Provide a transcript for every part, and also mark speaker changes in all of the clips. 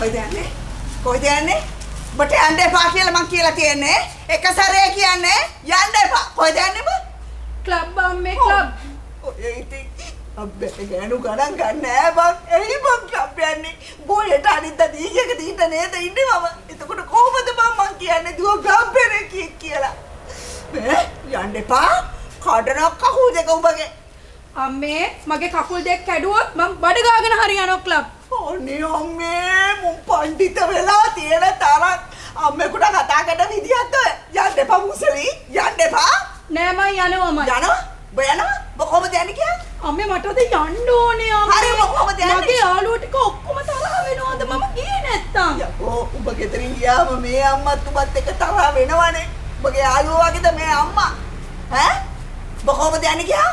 Speaker 1: කොහෙද යන්නේ? කොහෙද යන්නේ? බට යන්න එපා කියලා මං කියලා තියන්නේ. එක සැරේ කියන්නේ යන්න එපා. කොහෙද යන්නේ බ?
Speaker 2: ක්ලබ් අම්මේ ක්ලබ්.
Speaker 1: ඔය ඉතින් අබ්බේ ගෑනු ගණන් ගන්න නෑ බං. එයි බං ක්ලබ් යන්නේ. බෝයට අනිත් දීයක දීට නේද ඉන්නේ මම. එතකොට කොහොමද මං කියන්නේ දුව ක්ලබ් එකේ කියලා. යන්න එපා. කඩනක් කකුල් දෙක උඹගේ.
Speaker 2: අම්මේ මගේ කකුල් දෙක කැඩුවොත් මම බඩ ගාගෙන හරි යනවා ක්ලබ්.
Speaker 1: අනේ අම්මේ මුන් පඬිත වෙලා තියෙන තරක් අම්මෙකුට කතා කරන විදිහත් යන්න එපා මුසලි යන්න එපා.
Speaker 2: නෑ මම යනවාමයි.
Speaker 1: යනවා? ඔබ යනවා? ඔබ කොහොමද යන්නේ කියන්නේ?
Speaker 2: අම්මේ මට අද යන්න ඕනේ අම්මේ.
Speaker 1: හරි ඔබ කොහොමද යන්නේ?
Speaker 2: මගේ යාළුවෝ ටික ඔක්කොම තරහ වෙනවද මම ගියේ නැත්තම්?
Speaker 1: යකෝ ඔබ ගෙදරින් ගියාම මේ අම්මත් උඹත් එක්ක තරහ වෙනවනේ. ඔබගේ යාළුවා වගේද මේ අම්මා? ඈ? ඔබ කොහොමද යන්නේ කියා?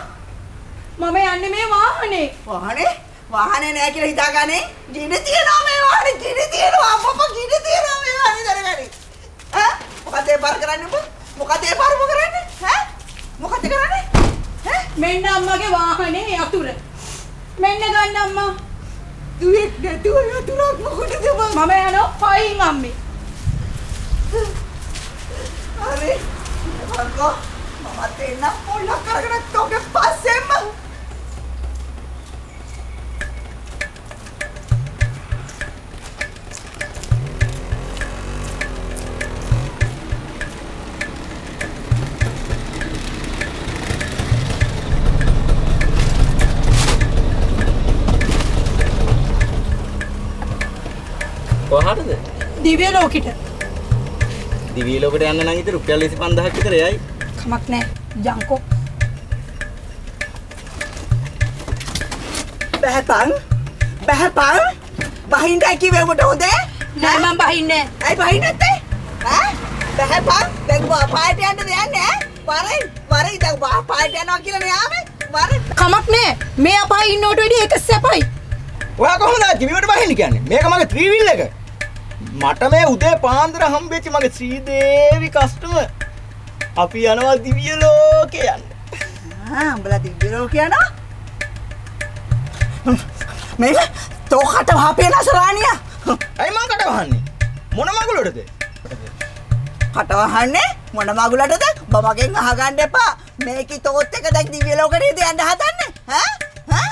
Speaker 2: මම යන්නේ මේ වාහනේ.
Speaker 1: වාහනේ නෑ කියලා හිතාගන්නේ. ගිනි තියනවා මේ වාහනේ ගිනි තියනවා අම්මපා ගිනි තියනවා මේ වාහනේ දරගනි. ඈ? මොකද ඒ පාර කරන්නේ ඔබ? මොකද ඒ පාර කරන්නේ? ඈ? මොකද කරන්නේ? ඈ?
Speaker 2: මෙන්න අම්මගේ වාහනේ යතුර. මෙන්න ගන්න අම්මා.
Speaker 1: දුවෙක් නැතුව යතුරක් මොකටද බං?
Speaker 2: මම යනවා පයින් අම්මේ.
Speaker 1: හරි. මංකෝ මමත් එන්න පොල්ලක් කරගෙන තෝගේ පස්සෙන්ම.
Speaker 3: කොහාටද?
Speaker 2: දිව්‍ය ලෝකෙට.
Speaker 3: දිව්‍ය ලෝකෙට යන්න නම් ඉතින් රුපියල් 25000ක් විතර යයි.
Speaker 2: කමක් නෑ. යන්කෝ.
Speaker 1: බහපන්. බහින්දයි කිව්වේ උඹට හොඳේ?
Speaker 2: නෑ මම බහින්නේ නෑ.
Speaker 1: ඇයි බහින්නේ නැත්තේ? ඈ? බහපන්. දැන් පාට යන්නද යන්නේ ඈ? වරයි දැන් පාට යනවා කියලා නේ ආවේ. වරයි.
Speaker 2: කමක් නෑ. මේ අපායේ ඉන්නවට වැඩිය එක සැපයි.
Speaker 3: ඔයා කොහොමද දිවියට බහින්නේ කියන්නේ? මේක මගේ ත්‍රිවිල් එක. මට මේ උදේ පාන්දර හම්බෙච්ච මගේ ශ්‍රීදේවි කස්ටමර්. අපි යනවා දිව්‍ය ලෝකේ යන්න.
Speaker 1: උඹලා දිව්‍ය ලෝකේ යනවා? මේ තෝකට වහපේ නසරානියා.
Speaker 3: ඇයි මං කට වහන්නේ? මොන මගුලටද?
Speaker 1: කට වහන්නේ මොන මගුලටද? බබගෙන් අහගන්න එපා. මේකි තෝත් එක දැන් දිව්‍ය ලෝකෙට යන්න හදන්නේ. ඈ?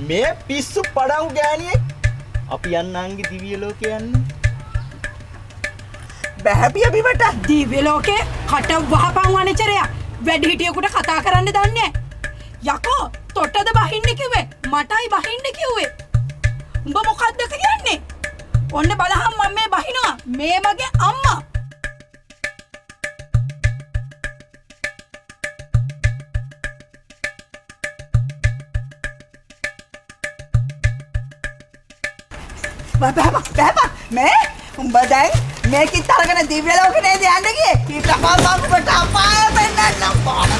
Speaker 3: මේ පිස්සු පඩංගු ගෑණියෙක්. අපි යන්නන්ගේ දිව්‍ය ලෝකේ යන්න.
Speaker 1: බහැපිය බිමට
Speaker 2: දිව්‍ය ලෝකේ කට වහපන් වනචරය. වැඩි හිටියෙකුට කතා කරන්න දන්නේ යකෝ තොටද බහින්න කිව්වේ මටයි බහින්න කිව්වේ. උඹ මොකද්ද කියන්නේ? ඔන්න බලහන් මම මේ බහිනවා. මේ මගේ අම්මා.
Speaker 1: බහැපන් මේ උඹ දැන් මේකිත් අරගෙන දිව්‍ය ලෝකෙට යන්න ගියේ. ඊට පස්සේ උඹට අපාය වෙන්නන්න බෑ.